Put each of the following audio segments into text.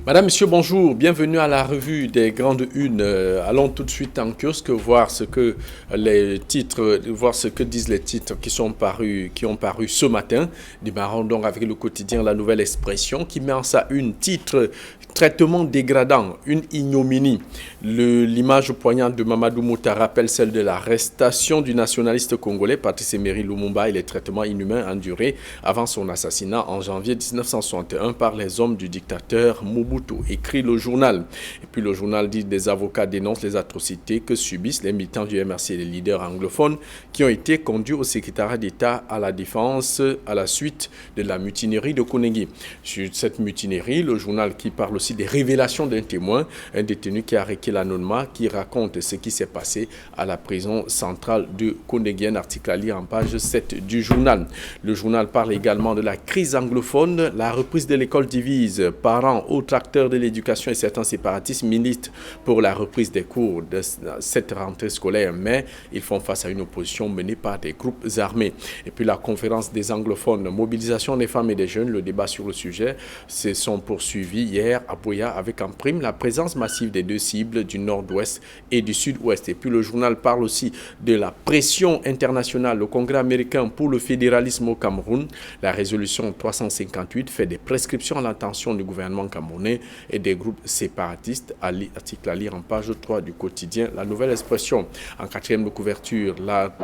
Madame, Monsieur, bonjour, bienvenue à la revue des grandes unes. Allons tout de suite en kiosque voir ce que les titres, voir ce que disent les titres qui ont paru ce matin. Démarrons donc avec le quotidien La Nouvelle Expression qui met en sa une titre traitement dégradant, une ignominie. L'image poignante de Mamadou Mouta rappelle celle de l'arrestation du nationaliste congolais Patrice Emery Lumumba et les traitements inhumains endurés avant son assassinat en janvier 1961 par les hommes du dictateur Mobutu, écrit le journal. Et puis le journal dit des avocats dénoncent les atrocités que subissent les militants du MRC et les leaders anglophones qui ont été conduits au secrétariat d'État à la défense à la suite de la mutinerie de Koningui. Sur cette mutinerie, le journal qui parle aussi des révélations d'un témoin, un détenu qui a requis l'anonymat, qui raconte ce qui s'est passé à la prison centrale de Koningui, un article à lire en page 7 du journal. Le journal parle également de la crise anglophone, la reprise de l'école divise, parents, autres acteurs de l'éducation et certains séparatistes militent pour la reprise des cours de cette rentrée scolaire, mais ils font face à une opposition menée par des groupes armés. Et puis la conférence des anglophones, mobilisation des femmes et des jeunes, le débat sur le sujet se sont poursuivis hier à Buea avec en prime la présence massive des deux cibles du nord-ouest et du sud-ouest. Et puis le journal parle aussi de la pression internationale. Le Congrès américain pour le fédéralisme au Cameroun, la résolution 358 fait des prescriptions à l'intention du gouvernement camerounais et des groupes séparatistes. Article à lire en page 3 du quotidien La Nouvelle Expression. En quatrième de couverture,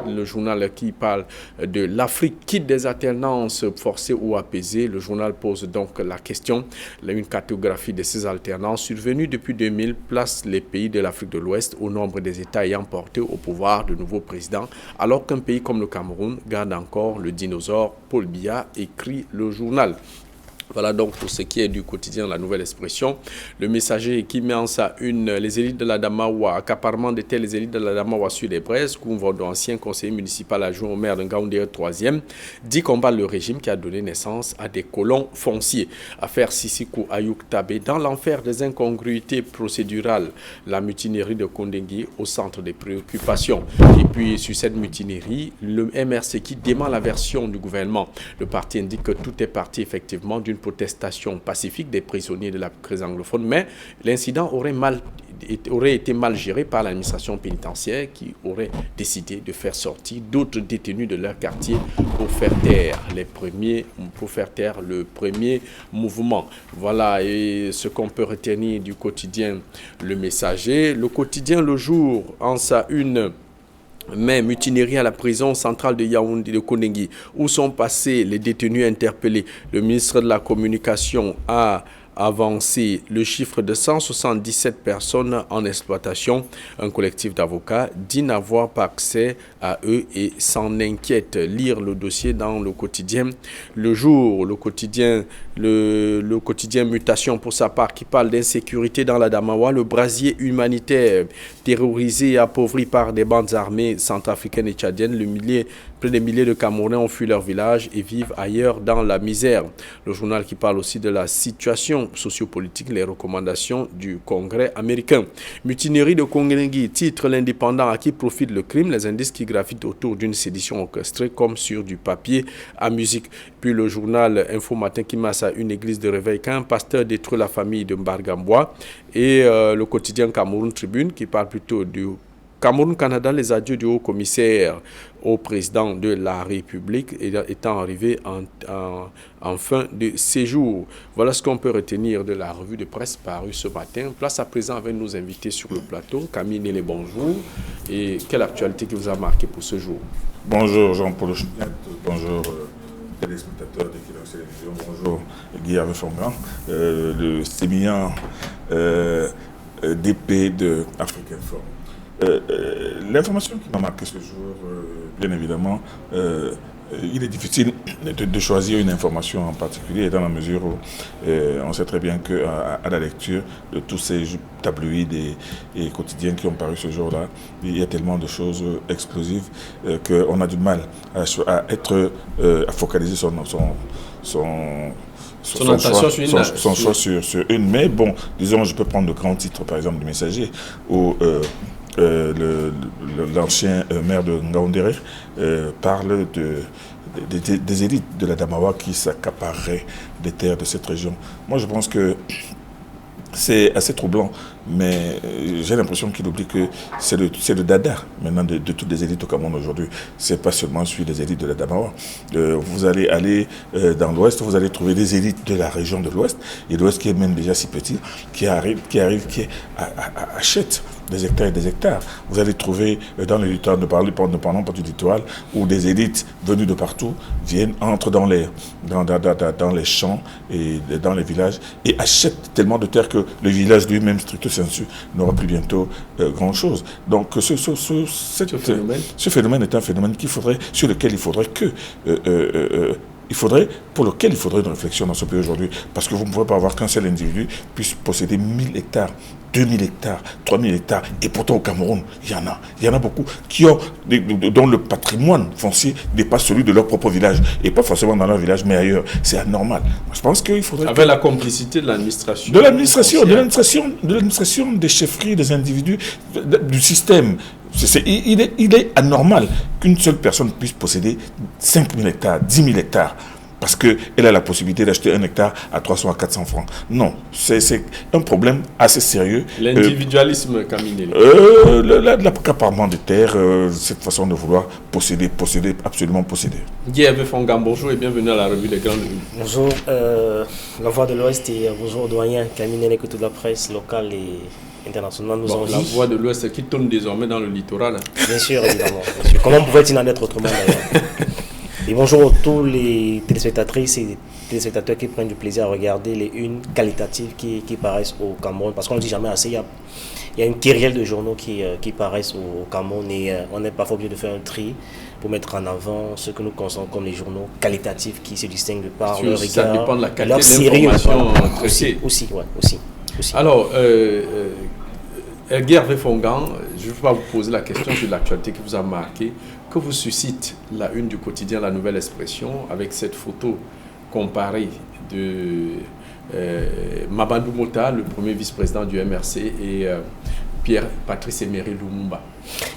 le journal qui parle de l'Afrique quitte des alternances forcées ou apaisées. Le journal pose donc la question. Une cartographie de ces alternances survenues depuis 2000 place les pays de l'Afrique de l'Ouest au nombre des États ayant porté au pouvoir de nouveaux présidents, alors qu'un pays comme le Cameroun garde encore le dinosaure Paul Biya, écrit le journal. Voilà donc pour ce qui est du quotidien La Nouvelle Expression. Le Messager qui met en sa une les élites de la Damawa, accaparement de les élites de la Damawa sur les braises, Koumvodo, ancien conseiller municipal adjoint au maire de Ngaoundéré 3e, dit combattre le régime qui a donné naissance à des colons fonciers. Affaire Sissiko Ayouk Tabé, dans l'enfer des incongruités procédurales, la mutinerie de Koningui au centre des préoccupations. Et puis sur cette mutinerie, le MRC qui dément la version du gouvernement. Le parti indique que tout est parti effectivement d'une protestation pacifique des prisonniers de la crise anglophone, mais l'incident aurait été mal géré par l'administration pénitentiaire qui aurait décidé de faire sortir d'autres détenus de leur quartier pour faire taire le premier mouvement. Voilà et ce qu'on peut retenir du quotidien Le Messager. Le quotidien Le Jour en sa une. Mais mutinerie à la prison centrale de Yaoundé de Koningui, où sont passés les détenus interpellés. Le ministre de la Communication a avancé le chiffre de 177 personnes en exploitation. Un collectif d'avocats dit n'avoir pas accès à eux et s'en inquiète. Lire le dossier dans le quotidien Le Jour, le quotidien Mutation pour sa part qui parle d'insécurité dans la Damawa, le brasier humanitaire terrorisé et appauvri par des bandes armées centrafricaines et tchadiennes. Près des milliers de Camerounais ont fui leur village et vivent ailleurs dans la misère. Le journal qui parle aussi de la situation sociopolitique, les recommandations du Congrès américain. Mutinerie de Koningui, titre l'indépendant à qui profite le crime, les indices qui gravitent autour d'une sédition orchestrée comme sur du papier à musique. Puis le journal Info Matin qui met à une église de réveil qu'un pasteur détruit la famille de Mbargambois et le quotidien Cameroun Tribune qui parle plutôt du Cameroun-Canada, les adieux du haut-commissaire au président de la République étant arrivé en fin de séjour. Voilà ce qu'on peut retenir de la revue de presse parue ce matin. Place à présent avec nos invités sur le plateau. Camille Nélé, bonjour. Et quelle actualité qui vous a marqué pour ce jour? Bonjour Jean-Paul Chouinat, bonjour téléspectateurs d'Equinox Télévision, bonjour Guillaume Fongan, le sémillant DP de African Forum. L'information qui m'a marqué ce jour, bien évidemment, il est difficile de choisir une information en particulier dans la mesure où on sait très bien qu'à la lecture de tous ces tabloïds et quotidiens qui ont paru ce jour-là, il y a tellement de choses explosives qu'on a du mal à focaliser son choix sur une. Mais bon, disons, je peux prendre le grand titre, par exemple, du Messager, où l'ancien maire de Ngaoundéré parle des élites de la Damawa qui s'accapareraient des terres de cette région. Moi, je pense que C'est assez troublant, mais j'ai l'impression qu'il oublie que c'est le dada maintenant de toutes les élites au Cameroun aujourd'hui. C'est pas seulement celui des élites de la Damawa. Vous allez aller dans l'Ouest, vous allez trouver des élites de la région de l'Ouest, et l'Ouest qui est même déjà si petit, qui achètent des hectares et des hectares. Vous allez trouver dans le littoral, ne parlons pas du littoral, où des élites venues de partout entrent dans les champs et dans les villages et achètent tellement de terres que le village lui-même, stricto sensu, n'aura plus bientôt grand-chose. Donc ce phénomène est un phénomène pour lequel il faudrait une réflexion dans ce pays aujourd'hui. Parce que vous ne pouvez pas avoir qu'un seul individu puisse posséder 1000 hectares, 2000 hectares, 3000 hectares. Et pourtant au Cameroun, il y en a beaucoup dont le patrimoine foncier dépasse celui de leur propre village. Et pas forcément dans leur village, mais ailleurs. C'est anormal. Je pense qu'il faudrait... Avec la complicité de l'administration. De l'administration, des chefferies, des individus, du système. Il est anormal qu'une seule personne puisse posséder 5000 hectares, 10 000 hectares, parce qu'elle a la possibilité d'acheter un hectare à 300 à 400 francs. Non, c'est un problème assez sérieux. L'individualisme, Camille. L'accaparement de terres, cette façon de vouloir posséder, absolument posséder. Guy Fongam, bonjour et bienvenue à la revue des Grandes Villes. Bonjour, la Voix de l'Ouest et bonjour doyen Camille Nélé-Coutou de la presse locale et internationale. La Voix de l'Ouest qui tourne désormais dans le littoral. Bien sûr, évidemment. Bien sûr. Comment pouvait-il en être autrement d'ailleurs? Et bonjour à tous les téléspectatrices et téléspectateurs qui prennent du plaisir à regarder les unes qualitatives qui paraissent au Cameroun. Parce qu'on ne dit jamais assez, il y a une kyrielle de journaux qui paraissent au Cameroun et on est parfois obligé de faire un tri pour mettre en avant ce que nous considérons comme les journaux qualitatifs qui se distinguent de par leur rigueur, ça dépend de la qualité leur de l'information traitée. Aussi. Alors, Guy Fongan, je ne vais pas vous poser la question sur l'actualité qui vous a marqué. Que vous suscite la une du quotidien La Nouvelle Expression avec cette photo comparée de Mamadou Mota, le premier vice-président du MRC, et Pierre-Patrice Emery Lumumba?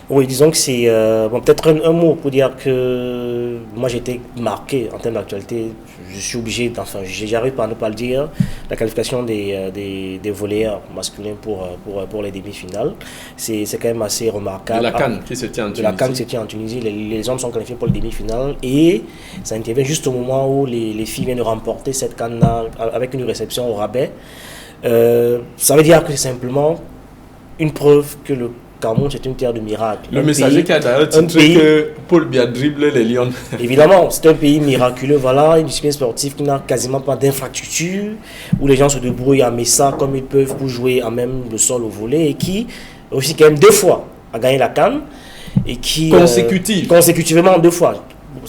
Oui, disons que c'est peut-être un mot pour dire que moi j'ai été marqué en termes d'actualité. Je suis obligé, j'arrive pas à ne pas le dire, la qualification des volleyeurs masculins pour les demi-finales. C'est quand même assez remarquable. De la CAN qui se tient en Tunisie. Les hommes sont qualifiés pour les demi-finales et ça intervient juste au moment où les filles viennent de remporter cette CAN avec une réception au rabais. Ça veut dire que c'est simplement une preuve que le Cameroun, c'est une terre de miracles. Le messager qui a d'ailleurs titré que Paul Biya dribble les lions. Évidemment, c'est un pays miraculeux. Voilà, une discipline sportive qui n'a quasiment pas d'infrastructure, où les gens se débrouillent à Messa comme ils peuvent pour jouer à même le sol au volet et qui, aussi quand même 2 fois, a gagné la CAN. Et qui, consécutivement 2 fois.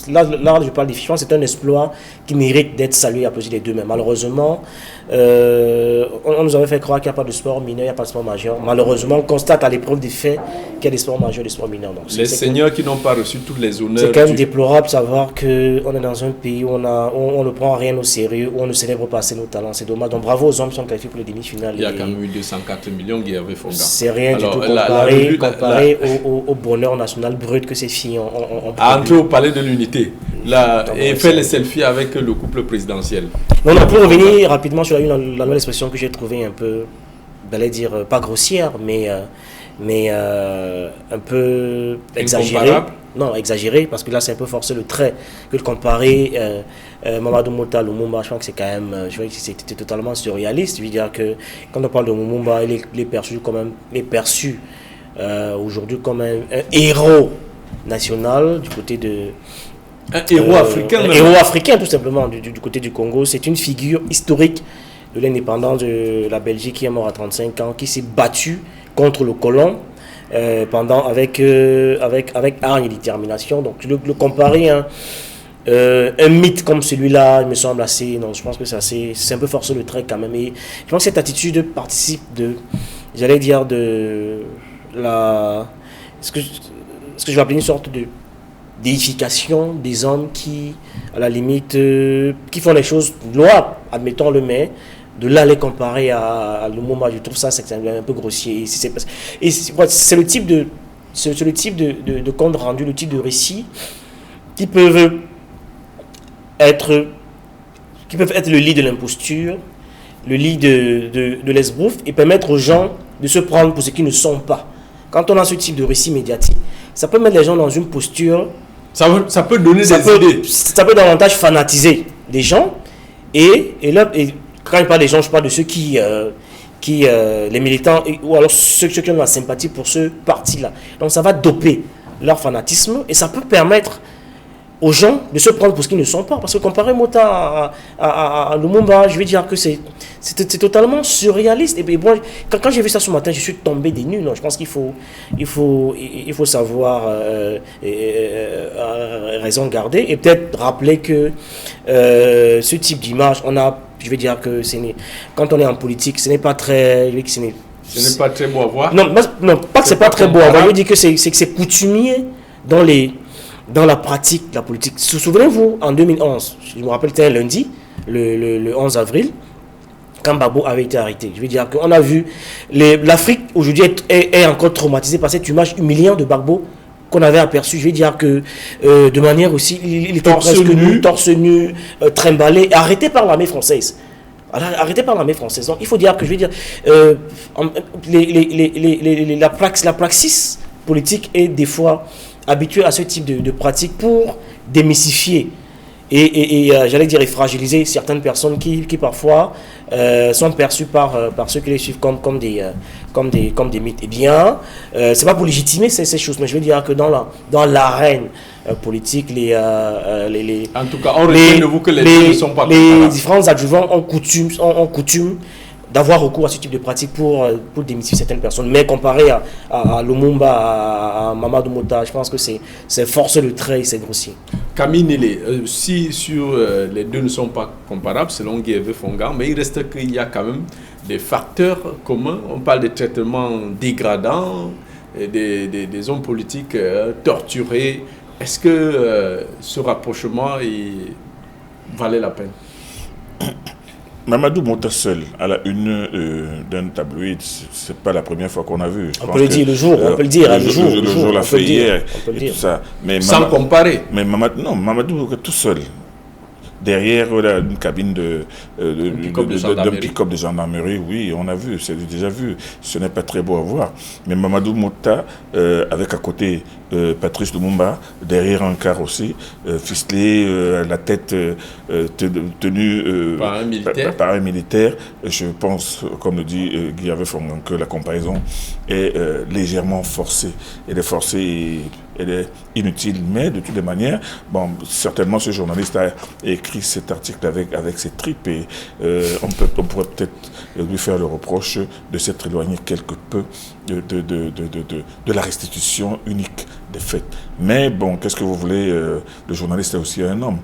Là, je parle des fichiers, c'est un exploit qui mérite d'être salué et applaudi les deux. Mais malheureusement, on nous avait fait croire qu'il n'y a pas de sport mineur, il n'y a pas de sport majeur. Malheureusement, on constate à l'épreuve des faits qu'il y a des sports majeurs et des sports mineurs. Donc, les seigneurs qui n'ont pas reçu tous les honneurs. C'est quand même déplorable de savoir qu'on est dans un pays où on ne prend rien au sérieux, où on ne célèbre pas assez nos talents. C'est dommage. Donc bravo aux hommes qui sont qualifiés pour les demi-finales. Il y a quand même eu 204 millions qui avaient fondé. C'est rien du tout comparé au bonheur national brut que ces filles ont entrer au palais de l'unité et faire les selfies avec le couple présidentiel. Non, pour revenir rapidement sur la nouvelle expression que j'ai trouvée un peu, j'allais dire, pas grossière, mais un peu exagérée. Non, exagérée, parce que là, c'est un peu forcer le trait que de comparer Mamadou Mota, Lumumba. Je crois que c'est quand même, c'était totalement surréaliste. Je veux dire que quand on parle de Lumumba, il est perçu aujourd'hui comme un héros national du côté de... Un héros africain. Un héros africain, tout simplement, du côté du Congo. C'est une figure historique de l'indépendance de la Belgique qui est mort à 35 ans, qui s'est battu contre le colon avec hargne et détermination. Donc, le comparer un mythe comme celui-là, il me semble assez... Non, je pense que c'est un peu forcer le trait quand même. Et je pense que cette attitude participe ce que je vais appeler une sorte de déification des hommes qui, à la limite, qui font les choses louables, admettons-le, mais de là les comparer à Lumumba, je trouve ça c'est un peu grossier. Et c'est le type de compte rendu, le type de récit qui peuvent être le lit de l'imposture le lit de l'esbrouf et permettre aux gens de se prendre pour ce qu'ils ne sont pas. Quand on a ce type de récit médiatique, ça peut mettre les gens dans une posture... Ça peut donner des idées. Ça peut davantage fanatiser les gens. Et quand je parle des gens, je parle de ceux qui les militants, ou alors ceux qui ont de la sympathie pour ce parti-là. Donc ça va doper leur fanatisme et ça peut permettre aux gens de se prendre pour ce qu'ils ne sont pas. Parce que comparer Mota à Lumumba, je vais dire que c'est totalement surréaliste. Et bon, quand j'ai vu ça ce matin, je suis tombé des nues. Non, je pense qu'il faut savoir raison garder et peut-être rappeler que ce type d'image, je vais dire que quand on est en politique, ce n'est pas très... Ce n'est pas très beau à voir. Non, pas que c'est pas très beau à voir. Je veux dire que c'est coutumier dans la pratique de la politique. Souvenez-vous, en 2011, je me rappelle, c'était un lundi, le 11 avril, quand Gbagbo avait été arrêté. Je veux dire qu'on a vu, l'Afrique aujourd'hui est encore traumatisée par cette image humiliante de Gbagbo qu'on avait aperçue. Je veux dire que de manière aussi, il était torse nu, trimballé, arrêté par l'armée française. Arrêté par l'armée française. Donc il faut dire que, je veux dire, la praxis politique est des fois habituée à ce type de pratique pour démystifier et j'allais dire fragiliser certaines personnes qui parfois sont perçues par ceux qui les suivent comme des mythes. Eh bien, c'est pas pour légitimer ces choses, mais je veux dire que dans l'arène politique, en tout cas, on retient de vous que les ne sont pas les différents adjuvants ont coutume d'avoir recours à ce type de pratique pour démystifier certaines personnes. Mais comparé à Lumumba, à Mamadou Mota, je pense que c'est force le trait et c'est grossier. Camille Nélé, si les deux ne sont pas comparables, selon Guy-Hervé Fongan, mais il reste qu'il y a quand même des facteurs communs. On parle de traitements dégradants, des hommes politiques torturés. Est-ce que ce rapprochement valait la peine? Mamadou Mota seul à la une d'un tabloïd, c'est pas la première fois qu'on a vu. On peut le dire le jour l'a fait hier et tout ça. Mais sans comparer. Mais Mamadou tout seul. Derrière une cabine d'un pick-up de gendarmerie, oui, on a vu, c'est déjà vu. Ce n'est pas très beau à voir. Mais Mamadou Mota, avec à côté Patrice Lumumba, derrière un car aussi, ficelé, la tête tenue par un militaire. Je pense, comme le dit Guy-Hervé Fongan, que la comparaison est légèrement forcée. Elle est forcée elle est inutile, mais de toutes les manières, bon, certainement ce journaliste a écrit cet article avec ses tripes et on pourrait peut-être lui faire le reproche de s'être éloigné quelque peu de la restitution unique des faits. Mais bon, qu'est-ce que vous voulez, le journaliste est aussi un homme.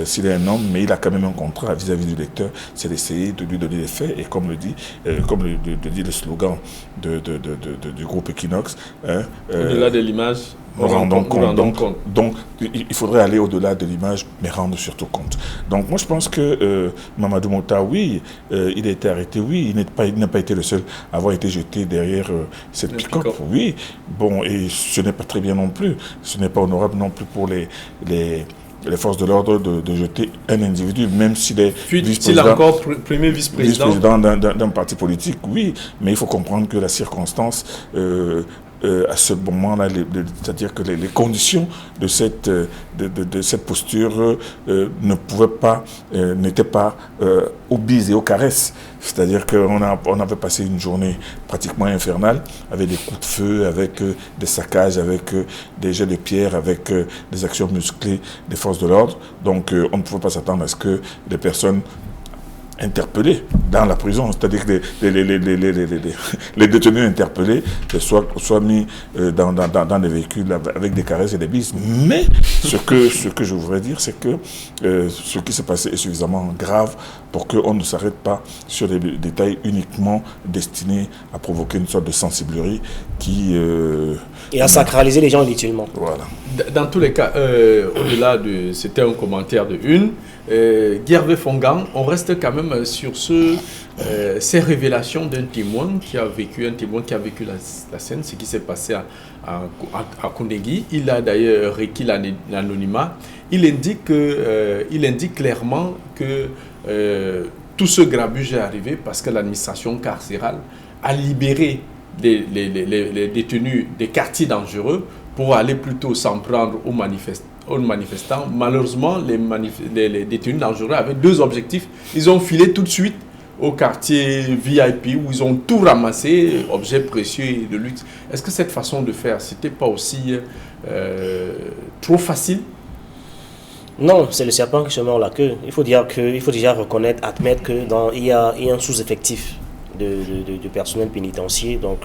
S'il est un homme, mais il a quand même un contrat vis-à-vis du lecteur, c'est d'essayer de lui donner des faits. Et comme le dit le slogan du groupe Equinox, au-delà de l'image, nous rendons compte. Donc, il faudrait aller au-delà de l'image, mais rendre surtout compte. Donc, moi, je pense que Mamadou Mota, oui, il a été arrêté, oui, il n'a pas été le seul à avoir été jeté derrière cette pick-up. Oui, bon, et ce n'est pas très bien non plus. Ce n'est pas honorable non plus pour les forces de l'ordre de jeter un individu, même s'il est premier vice-président d'un parti politique, oui, mais il faut comprendre que la circonstance à ce moment-là, c'est-à-dire que les conditions de cette posture n'étaient pas aux bises et aux caresses. C'est-à-dire qu'on avait passé une journée pratiquement infernale, avec des coups de feu, avec des saccages, avec des jets de pierre, avec des actions musclées des forces de l'ordre. Donc on ne pouvait pas s'attendre à ce que les personnes interpellés dans la prison, c'est-à-dire que les détenus interpellés soient mis dans des véhicules avec des caresses et des bises. Mais ce que je voudrais dire, c'est que ce qui s'est passé est suffisamment grave pour qu'on ne s'arrête pas sur des détails uniquement destinés à provoquer une sorte de sensiblerie et à sacraliser les gens inutilement. Voilà. Dans tous les cas, au-delà c'était un commentaire de une, Guy-Hervé Fongan, on reste quand même sur ces révélations d'un témoin qui a vécu la scène, ce qui s'est passé à Koundéguy. Il a d'ailleurs requis l'anonymat. Il indique clairement que tout ce grabuge est arrivé parce que l'administration carcérale a libéré les détenus des quartiers dangereux pour aller plutôt s'en prendre aux manifestants. Malheureusement, les détenus dangereux avaient deux objectifs. Ils ont filé tout de suite au quartier VIP où ils ont tout ramassé, objets précieux et de luxe. Est-ce que cette façon de faire, c'était pas aussi trop facile? Non, c'est le serpent qui se mord la queue. Il faut déjà reconnaître, admettre qu'il y a un sous-effectif de personnel pénitentiaire. Donc,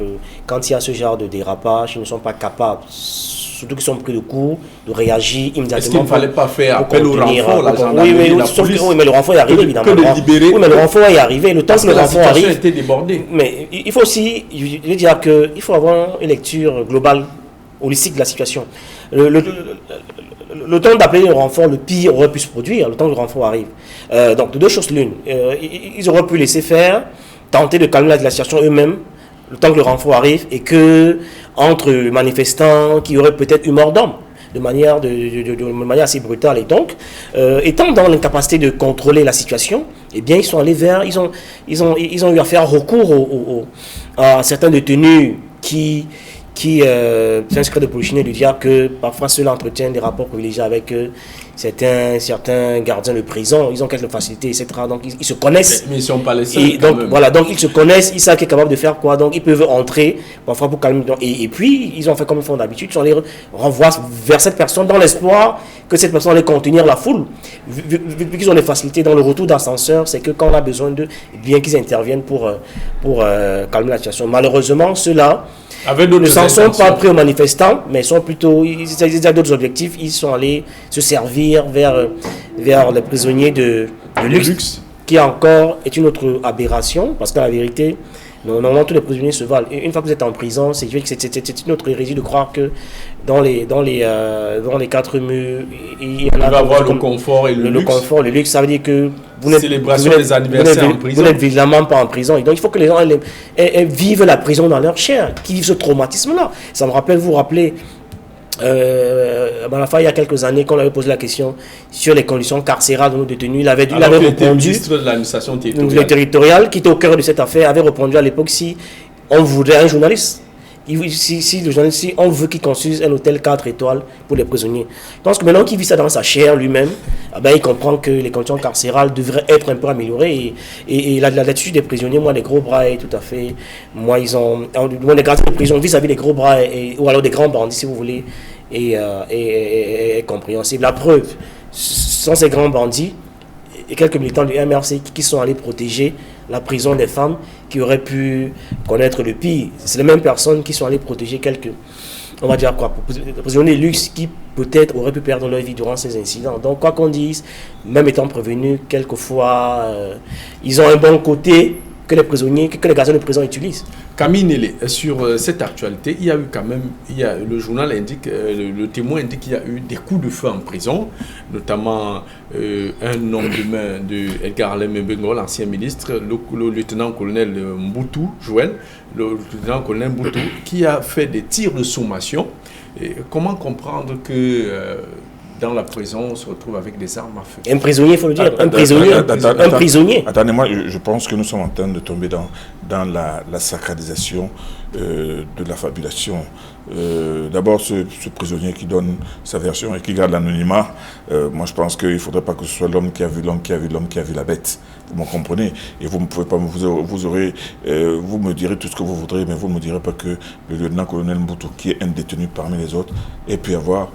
quand il y a ce genre de dérapage, ils ne sont pas capables, surtout qu'ils sont pris de court, de réagir immédiatement. Est-ce qu'il ne fallait pas faire appel au renfort, la gendarmerie, la police? Oui, mais le renfort est arrivé, évidemment. Que de libérer. Oui, mais le renfort est arrivé. Le temps que le renfort arrive. La situation était débordée. Mais il faut aussi, je veux dire qu'il faut avoir une lecture globale, holistique de la situation. Le temps d'appeler le renfort, le pire aurait pu se produire, le temps que le renfort arrive. Donc, de deux choses l'une. Ils auraient pu laisser faire, tenter de calmer la situation eux-mêmes, le temps que le renfort arrive, et que entre manifestants qui auraient peut-être eu mort d'homme, de manière assez brutale. Et donc, étant dans l'incapacité de contrôler la situation, eh bien, ils sont allés vers, ils ont eu à faire recours à certains détenus qui c'est un secret de polichinelle de dire que parfois ceux-là entretiennent des rapports privilégiés avec certains gardiens de prison, ils ont quelques facilités, etc. Donc ils se connaissent. Mais ils ne sont pas les seuls. Et donc voilà, donc ils se connaissent, ils savent qu'ils sont capables de faire quoi, donc ils peuvent entrer parfois pour calmer. Et puis ils ont fait comme ils font d'habitude, ils les renvoient vers cette personne dans l'espoir que cette personne allait contenir la foule. Vu qu'ils ont des facilités dans le retour d'ascenseur, c'est que quand on a besoin d'eux, bien qu'ils interviennent pour calmer la situation. Malheureusement, ceux-là ne s'en sont pas pris aux manifestants, mais sont plutôt, ils ont d'autres objectifs. Ils sont allés se servir vers les prisonniers de luxe, qui encore est une autre aberration, parce que la vérité, normalement tous les prisonniers se valent. Une fois que vous êtes en prison, c'est une autre hérésie de croire que dans les quatre murs, il va avoir le confort et le luxe. Confort, le luxe, ça veut dire que vous n'êtes évidemment pas en prison. Et donc il faut que les gens vivent la prison dans leur chair, qui vivent ce traumatisme-là. Ça me rappelle, vous rappelez, il y a quelques années, quand on avait posé la question sur les conditions carcérales de nos détenus, il avait répondu, ministre de l'administration territoriale, qui était au cœur de cette affaire, avait répondu à l'époque si on voudrait un journaliste. Si le journaliste, si on veut qu'il construise un hôtel 4 étoiles pour les prisonniers. Donc maintenant qu'il vit ça dans sa chair lui-même, il comprend que les conditions carcérales devraient être un peu améliorées. Et l'attitude des prisonniers, moi, les gros bras est tout à fait... Moi, les gardiens de prison vis-à-vis des gros bras, ou alors des grands bandits, si vous voulez, est compréhensible. La preuve, sans ces grands bandits, et quelques militants du MRC qui sont allés protéger la prison des femmes qui auraient pu connaître le pire. C'est les mêmes personnes qui sont allées protéger quelques, on va dire quoi, prisonniers de luxe qui peut-être auraient pu perdre leur vie durant ces incidents. Donc quoi qu'on dise, même étant prévenus, quelquefois, ils ont un bon côté que les gardiens de prison utilisent. Camille Nélé, sur cette actualité, il y a eu quand même, le journal indique, le témoin indique qu'il y a eu des coups de feu en prison, notamment un nom de main de Edgar Alain Mbengo, l'ancien ministre, le lieutenant-colonel Mboutou, Joël, le lieutenant-colonel Mboutou, qui a fait des tirs de sommation. Et comment comprendre que dans la prison, on se retrouve avec des armes à feu? Un prisonnier, il faut le dire. Un prisonnier. Attendez-moi, je pense que nous sommes en train de tomber dans la sacralisation de la fabulation. D'abord, ce prisonnier qui donne sa version et qui garde l'anonymat, moi je pense qu'il ne faudrait pas que ce soit l'homme qui a vu l'homme qui a vu l'homme qui a vu la bête. Vous me comprenez? Et vous ne pouvez pas, vous me direz tout ce que vous voudrez, mais vous ne me direz pas que le lieutenant-colonel Mboutou, qui est un détenu parmi les autres, ait pu avoir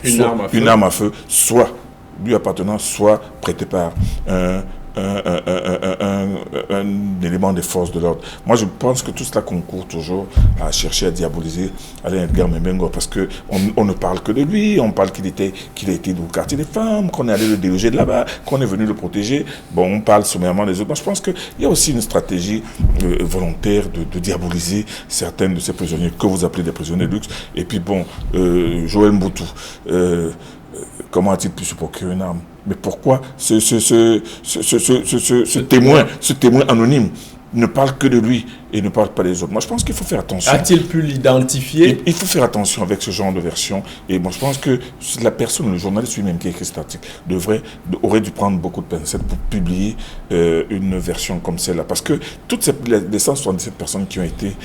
une arme à feu, soit lui appartenant, soit prêté par un élément des forces de l'ordre. Moi, je pense que tout cela concourt toujours à chercher à diaboliser Alain Edgar Mbengo, parce qu'on ne parle que de lui, on parle qu'il a été au quartier des femmes, qu'on est allé le déloger de là-bas, qu'on est venu le protéger. Bon, on parle sommairement des autres. Moi, je pense qu'il y a aussi une stratégie volontaire de diaboliser certains de ces prisonniers que vous appelez des prisonniers de luxe. Et puis bon, Joël Mboutou, comment a-t-il pu se procurer une arme? Mais pourquoi ce témoin anonyme ne parle que de lui? et ne parle pas des autres. Moi, je pense qu'il faut faire attention. A-t-il pu l'identifier? Il faut faire attention avec ce genre de version. Et moi, je pense que la personne, le journaliste lui-même qui a écrit cet article, aurait dû prendre beaucoup de pincettes pour publier une version comme celle-là. Parce que toutes les 177 personnes qui ont été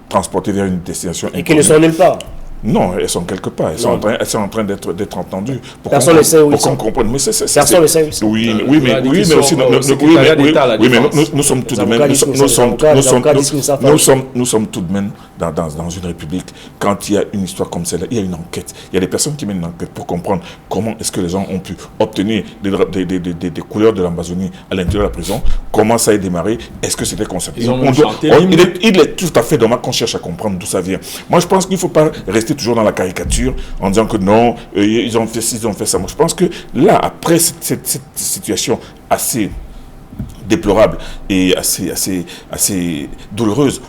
transportées vers une destination et qui ne sont nulle part. Non, elles sont quelque part. Elles sont en train d'être entendues. Personne ne sait où ils sont. Comprenne. Mais personne ne sait où ils sont. Oui, mais aussi nous sommes tout de même. Nous sommes tout de même dans une république. Quand il y a une histoire comme celle-là, il y a une enquête. Il y a des personnes qui mènent une enquête pour comprendre comment est-ce que les gens ont pu obtenir des couleurs de l'Amazonie à l'intérieur de la prison. Comment ça a démarré? Est-ce que c'était concerté? Il est tout à fait dommage qu'on cherche à comprendre d'où ça vient. Moi, je pense qu'il ne faut pas rester toujours dans la caricature en disant que non, ils ont fait ci, ils ont fait ça. Moi, je pense que là, après cette situation assez déplorable et assez douloureuse,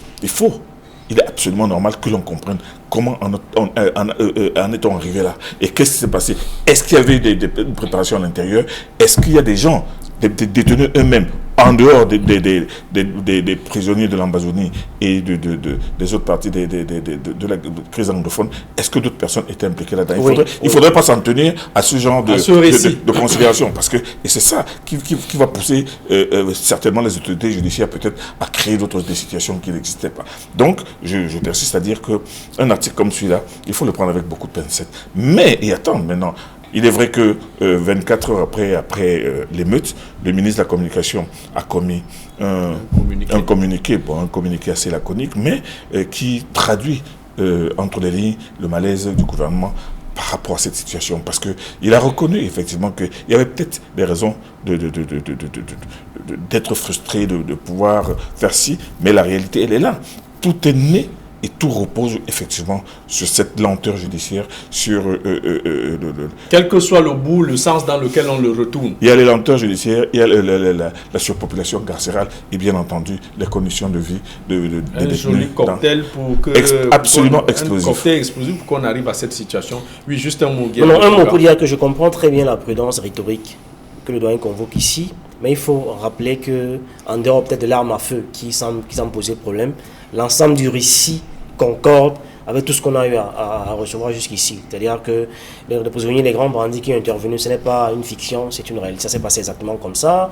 il est absolument normal que l'on comprenne comment en est-on arrivé là et qu'est-ce qui s'est passé. Est-ce qu'il y avait des préparations à l'intérieur? Est-ce qu'il y a des gens, des détenus eux-mêmes, en dehors des prisonniers de l'Amazonie et des autres parties de la crise anglophone, est-ce que d'autres personnes étaient impliquées là-dedans? Il ne faudrait pas s'en tenir à ce genre de considération, parce que c'est ça qui va pousser certainement les autorités judiciaires peut-être à créer d'autres situations qui n'existaient pas. Donc, je persiste à dire qu'un article comme celui-là, il faut le prendre avec beaucoup de pincettes. Mais, et attendre maintenant, il est vrai que 24 heures après l'émeute, le ministre de la Communication a commis un communiqué assez laconique, mais qui traduit entre les lignes le malaise du gouvernement par rapport à cette situation. Parce qu'il a reconnu effectivement qu'il y avait peut-être des raisons d'être frustré, de pouvoir faire ci, mais la réalité, elle est là. Tout est né. Et tout repose effectivement sur cette lenteur judiciaire, sur... Quel que soit le bout, le sens dans lequel on le retourne. Il y a les lenteurs judiciaires, il y a la surpopulation carcérale et bien entendu les conditions de vie des détenus. Un joli cocktail absolument explosif. Un cocktail explosif pour qu'on arrive à cette situation. Oui, juste un mot. Un mot pour dire que je comprends très bien la prudence rhétorique que le doyen convoque ici, mais il faut rappeler que en dehors peut-être de l'arme à feu qui semble poser problème, l'ensemble du récit concorde avec tout ce qu'on a eu à recevoir jusqu'ici. C'est-à-dire que les prisonniers, les grands bandits qui ont intervenu, ce n'est pas une fiction, c'est une réalité. Ça s'est passé exactement comme ça.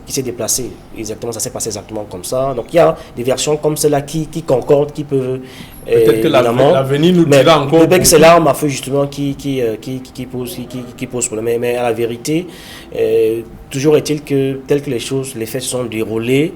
Qui s'est déplacé, exactement, ça s'est passé exactement comme ça. Donc il y a des versions comme celle-là qui concordent, qui peuvent... Peut-être que l'avenir nous dira encore... Peut-être que c'est l'arme à feu justement qui pose problème. Mais à la vérité, toujours est-il que, tel que les faits se sont déroulés,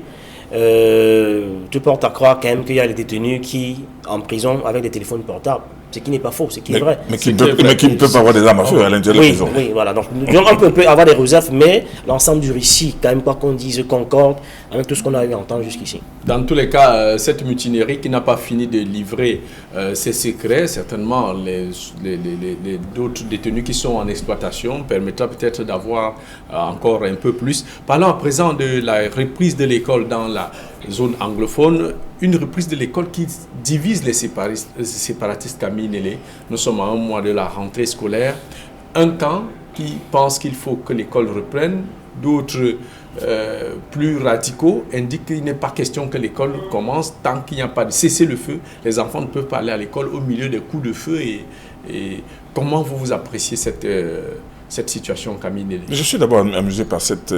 tu portes à croire quand même qu'il y a des détenus qui, en prison, avec des téléphones portables. Ce qui n'est pas faux, ce qui est vrai. Mais qui ne peuvent pas avoir des armes à feu à l'intérieur de la prison. Oui, voilà. Donc, on peut avoir des réserves, mais l'ensemble du récit, quand même, quoi qu'on dise, concorde avec tout ce qu'on a eu à entendre jusqu'ici. Dans tous les cas, cette mutinerie qui n'a pas fini de livrer ses secrets, certainement d'autres détenus qui sont en exploitation permettra peut-être d'avoir encore un peu plus. Parlons à présent de la reprise de l'école dans la zone anglophone, une reprise de l'école qui divise les séparatistes Camille Nélé. Nous sommes à un mois de la rentrée scolaire. Un camp qui pense qu'il faut que l'école reprenne, d'autres plus radicaux indiquent qu'il n'est pas question que l'école commence tant qu'il n'y a pas de cessez-le-feu. Les enfants ne peuvent pas aller à l'école au milieu des coups de feu. Et comment vous appréciez cette situation, Camille Nélé? Je suis d'abord amusé par cette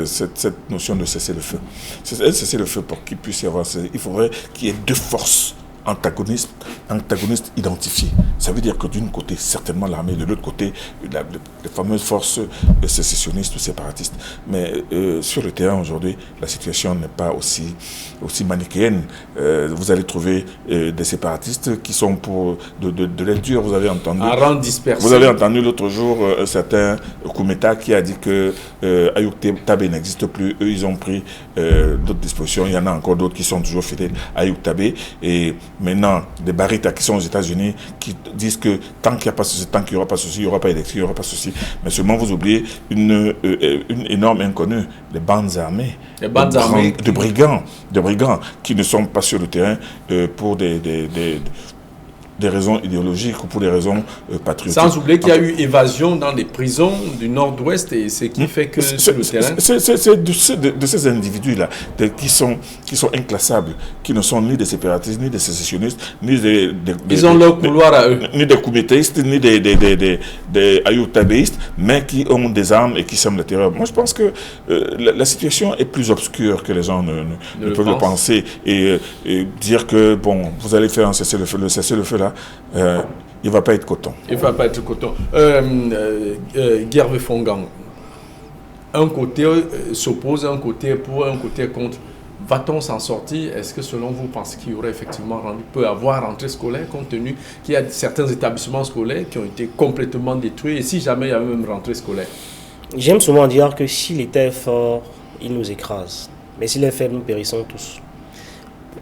notion de cessez-le-feu. Cessez-le-feu, pour qu'il puisse y avoir... Il faudrait qu'il y ait deux forces antagonistes identifiées. Ça veut dire que d'une côté, certainement l'armée, de l'autre côté, les fameuses forces sécessionnistes ou séparatistes. Mais sur le terrain aujourd'hui, la situation n'est pas aussi manichéenne. Vous allez trouver des séparatistes qui sont pour de l'aide dure. Vous avez entendu... Un rang dispersé. Vous avez entendu l'autre jour un certain Koumeta qui a dit que Ayouk Tabé n'existe plus. Eux, ils ont pris d'autres dispositions. Il y en a encore d'autres qui sont toujours fidèles à Ayouk Tabé. Et maintenant, des Barita qui sont aux États-Unis qui disent que tant qu'il n'y a pas ceci, tant qu'il n'y aura pas ceci, il n'y aura pas élection, il n'y aura pas ceci. Mais seulement vous oubliez une énorme inconnue, les bandes armées, de brigands qui ne sont pas sur le terrain pour des raisons idéologiques ou pour des raisons patriotiques. Sans oublier qu'il y a eu évasion dans les prisons du Nord-Ouest et ce qui fait que sur le terrain... C'est de ces individus-là qui sont inclassables, qui ne sont ni des séparatistes, ni des sécessionnistes, ni Ils ont leur couloir à eux. Ni des koumétéistes, ni des ayotabéistes, mais qui ont des armes et qui sèment la terreur. Moi, je pense que la situation est plus obscure que les gens ne peuvent le penser. Et dire que, bon, vous allez faire un cessez-le-feu, le cessez-le-feu là, il ne va pas être coton. Il ne va pas être coton. Gervais Fongang, un côté s'oppose, un côté pour, un côté contre. Va-t-on s'en sortir? Est-ce que selon vous, pensez qu'il y aurait effectivement peut avoir rentrée scolaire, compte tenu qu'il y a certains établissements scolaires qui ont été complètement détruits, et si jamais il y avait même rentrée scolaire? J'aime souvent dire que si l'État est fort, il nous écrase. Mais s'il est faible, nous périssons tous.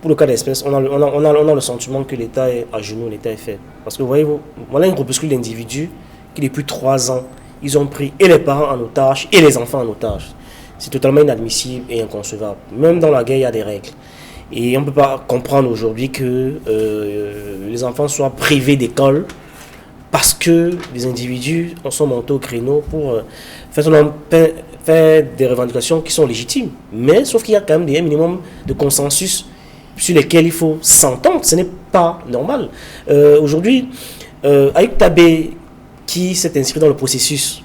Pour le cas d'espèce, on a le sentiment que l'État est à genoux, l'État est faible. Parce que vous voyez, voilà un groupuscule d'individus qui depuis 3 ans, ils ont pris et les parents en otage et les enfants en otage. C'est totalement inadmissible et inconcevable. Même dans la guerre, il y a des règles. Et on ne peut pas comprendre aujourd'hui que les enfants soient privés d'école parce que les individus sont montés au créneau pour faire des revendications qui sont légitimes. Mais sauf qu'il y a quand même un minimum de consensus sur lesquels il faut s'entendre. Ce n'est pas normal. Aujourd'hui, Ayoub Tabé, qui s'est inscrit dans le processus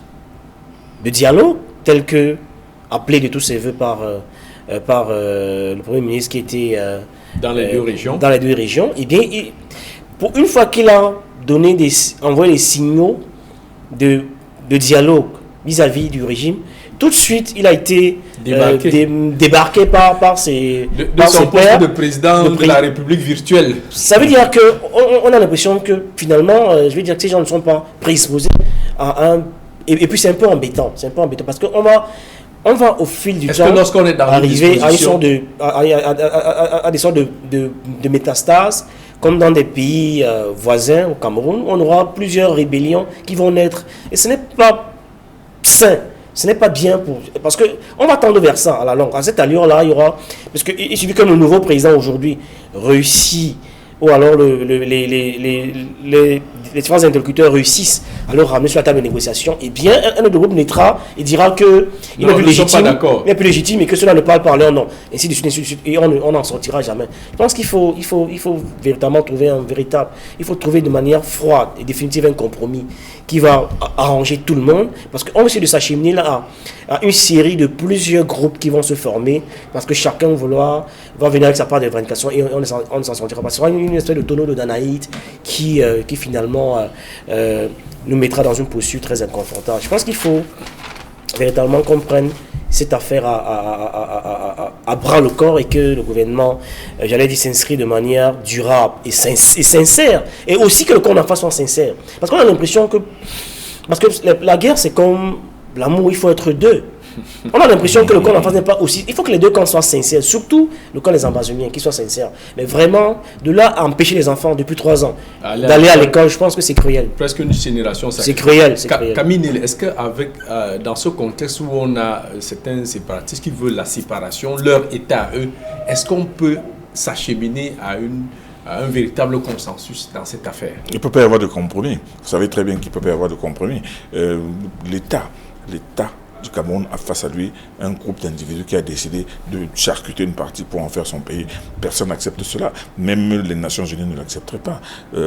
de dialogue, tel que appelé de tous ses voeux par le Premier ministre qui était dans les deux régions. Dans les deux régions, eh bien, pour une fois qu'il a envoyé les signaux de dialogue vis-à-vis du régime, tout de suite, il a été débarqué par ses son poste pairs de président de la République virtuelle. Ça veut dire qu'on a l'impression que finalement, je veux dire que ces gens ne sont pas prédisposés à un... Et puis c'est un peu embêtant. C'est un peu embêtant parce qu'on va au fil du temps arriver à des sortes de métastases, comme dans des pays voisins, au Cameroun, on aura plusieurs rébellions qui vont naître. Et ce n'est pas sain, ce n'est pas bien parce qu'on va tendre vers ça à la longue. À cette allure-là, il y aura... Parce qu'il suffit que le nouveau président aujourd'hui réussit, ou alors les différents interlocuteurs réussissent à leur ramener sur la table de négociation, et bien un autre groupe naîtra et dira qu'il n'est plus légitime et que cela ne parle pas à leur nom. Ainsi de suite, et on n'en sortira jamais. Je pense qu'il faut véritablement trouver il faut trouver de manière froide et définitive un compromis qui va arranger tout le monde, parce qu'on essaie de s'acheminer là à une série de plusieurs groupes qui vont se former, parce que chacun va venir avec sa part de revendication et on ne s'en sortira pas. Ce sera une espèce de tonneau de Danaïde qui finalement nous mettra dans une posture très inconfortable. Je pense qu'il faut véritablement qu'on prenne cette affaire à bras le corps et que le gouvernement, s'inscrit de manière durable et sincère. Et aussi que le camp d'en face soit sincère. Parce qu'on a l'impression que... Parce que la guerre, c'est comme l'amour, il faut être deux. On a l'impression que le camp d'en face n'est pas aussi... Il faut que les deux camps soient sincères, surtout le camp des ambazoniens, qui soient sincères. Mais vraiment, de là à empêcher les enfants depuis 3 ans d'aller à l'école, je pense que c'est cruel. Presque une génération. C'est cruel. Camille, est-ce que dans ce contexte où on a certains séparatistes qui veulent la séparation, leur état à eux, est-ce qu'on peut s'acheminer à un véritable consensus dans cette affaire? Il ne peut pas y avoir de compromis. Vous savez très bien qu'il ne peut pas y avoir de compromis. L'État du Cameroun a face à lui un groupe d'individus qui a décidé de charcuter une partie pour en faire son pays. Personne n'accepte cela. Même les Nations Unies ne l'accepteraient pas.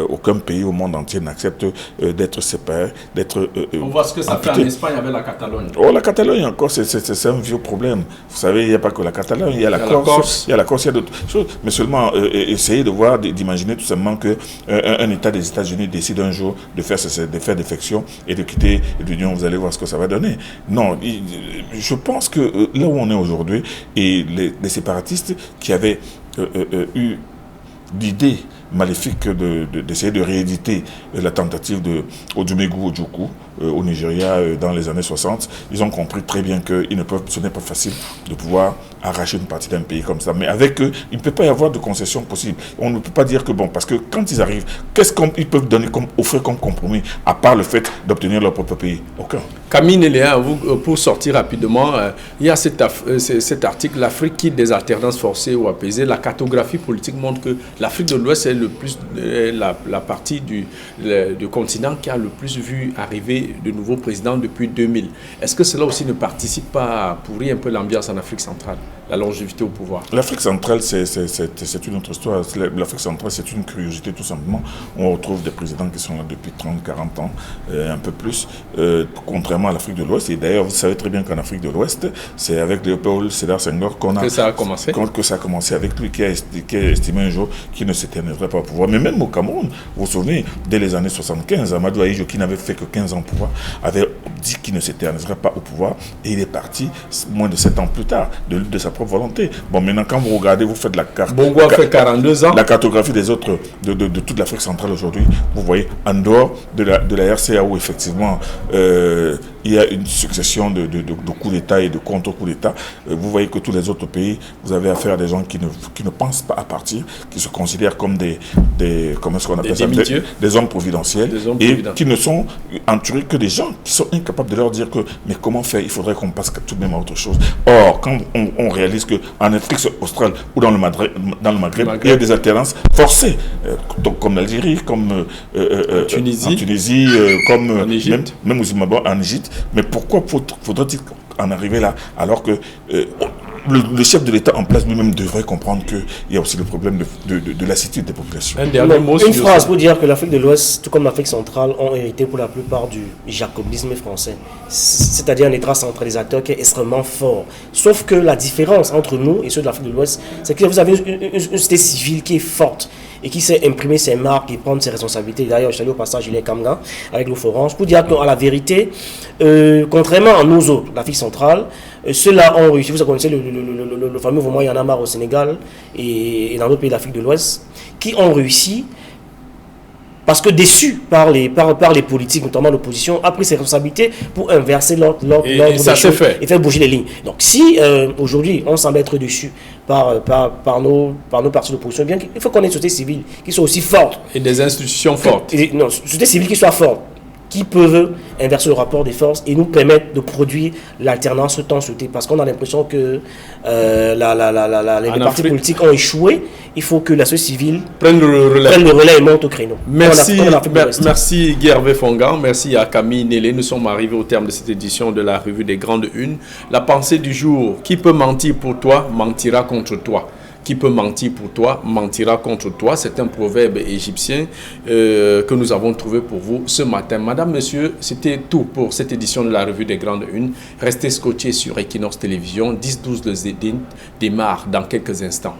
Aucun pays au monde entier n'accepte d'être séparé, d'être... On voit ce que ça fait en Espagne avec la Catalogne. Oh, la Catalogne encore, c'est un vieux problème. Vous savez, il n'y a pas que la Catalogne, il y a la Corse, il y a d'autres choses. Mais seulement essayer de voir, d'imaginer tout simplement qu'un État des États-Unis décide un jour de faire défection et de quitter l'Union. Vous allez voir ce que ça va donner. Non, je pense que là où on est aujourd'hui, et les séparatistes qui avaient eu l'idée maléfique d'essayer de rééditer la tentative de Odumegwu Ojukwu au Nigeria dans les années 60, ils ont compris très bien que ce n'est pas facile de pouvoir arracher une partie d'un pays comme ça. Mais avec eux, il ne peut pas y avoir de concession possible. On ne peut pas dire que parce que quand ils arrivent, qu'est-ce qu'ils peuvent offrir comme compromis, à part le fait d'obtenir leur propre pays? Aucun. Camille Néléa, pour sortir rapidement, il y a cet article, l'Afrique quitte des alternances forcées ou apaisées. La cartographie politique montre que l'Afrique de l'Ouest est le plus la partie du continent qui a le plus vu arriver de nouveaux présidents depuis 2000. Est-ce que cela aussi ne participe pas à pourrir un peu l'ambiance en Afrique centrale, la longévité au pouvoir? L'Afrique centrale, c'est une autre histoire. L'Afrique centrale, c'est une curiosité tout simplement. On retrouve des présidents qui sont là depuis 30, 40 ans, un peu plus, contrairement à l'Afrique de l'Ouest. Et d'ailleurs, vous savez très bien qu'en Afrique de l'Ouest, c'est avec Léopold Sédar Senghor que ça a commencé. Que ça a commencé avec lui, qui a estimé un jour qu'il ne s'éterniserait pas au pouvoir. Mais même au Cameroun, vous vous souvenez, dès les années 75, Amadou Ahidjo, qui n'avait fait que 15 ans au pouvoir, avait dit qu'il ne s'éterniserait pas au pouvoir. Et il est parti moins de 7 ans plus tard, de sa propre volonté. Bon, maintenant, quand vous regardez, vous faites la carte. Bongo a fait 42 ans. La cartographie des autres, de toute l'Afrique centrale aujourd'hui, vous voyez, en dehors de la RCA, où effectivement, il y a une succession de coups d'État et de contre-coups d'État. Vous voyez que tous les autres pays, vous avez affaire à des gens qui ne pensent pas à partir, qui se considèrent comme comment est-ce qu'on appelle ça, des hommes providentiels, qui ne sont entourés que des gens qui sont incapables de leur dire que, mais comment faire, il faudrait qu'on passe tout de même à autre chose. Or, quand on réalise qu'en Afrique australe ou dans le Maghreb, il y a des alternances forcées, comme l'Algérie, comme en Tunisie, comme en Égypte. Même au Zimbabwe, en Égypte. Mais pourquoi faudrait-il en arriver là, alors que le chef de l'État en place lui-même devrait comprendre qu'il y a aussi le problème de lassitude des populations. Une phrase pour dire que l'Afrique de l'Ouest, tout comme l'Afrique centrale, ont hérité pour la plupart du jacobinisme français. C'est-à-dire un État centralisateur qui est extrêmement fort. Sauf que la différence entre nous et ceux de l'Afrique de l'Ouest, c'est que vous avez une société civile qui est forte et qui sait imprimer ses marques et prendre ses responsabilités. D'ailleurs, je salue au passage Julien Kamga avec l'Oforange pour dire qu'à la vérité, contrairement à nous autres, l'Afrique centrale, ceux-là ont réussi. Vous connaissez le fameux mouvement Y en a marre au Sénégal et dans d'autres pays d'Afrique de l'Ouest, qui ont réussi parce que déçus par les politiques, notamment l'opposition, a pris ses responsabilités pour inverser l'ordre des choses et faire bouger les lignes. Donc si aujourd'hui on semble être déçus par nos partis d'opposition, bien qu'il faut qu'on ait une société civile qui soit aussi forte. Et des institutions fortes. Non, une société civile qui soit forte, qui peuvent inverser le rapport des forces et nous permettre de produire l'alternance tant souhaitée. Parce qu'on a l'impression que les partis politiques ont échoué. Il faut que la société civile prenne le relais et monte au créneau. Merci Guy Hervé Fongan, merci à Camille Nélé. Nous sommes arrivés au terme de cette édition de la revue des Grandes Unes. La pensée du jour: qui peut mentir pour toi, mentira contre toi. Qui peut mentir pour toi, mentira contre toi. C'est un proverbe égyptien que nous avons trouvé pour vous ce matin. Madame, monsieur, c'était tout pour cette édition de la revue des Grandes Unes. Restez scotchés sur Equinox Télévision. 10-12 le Zédine démarre dans quelques instants.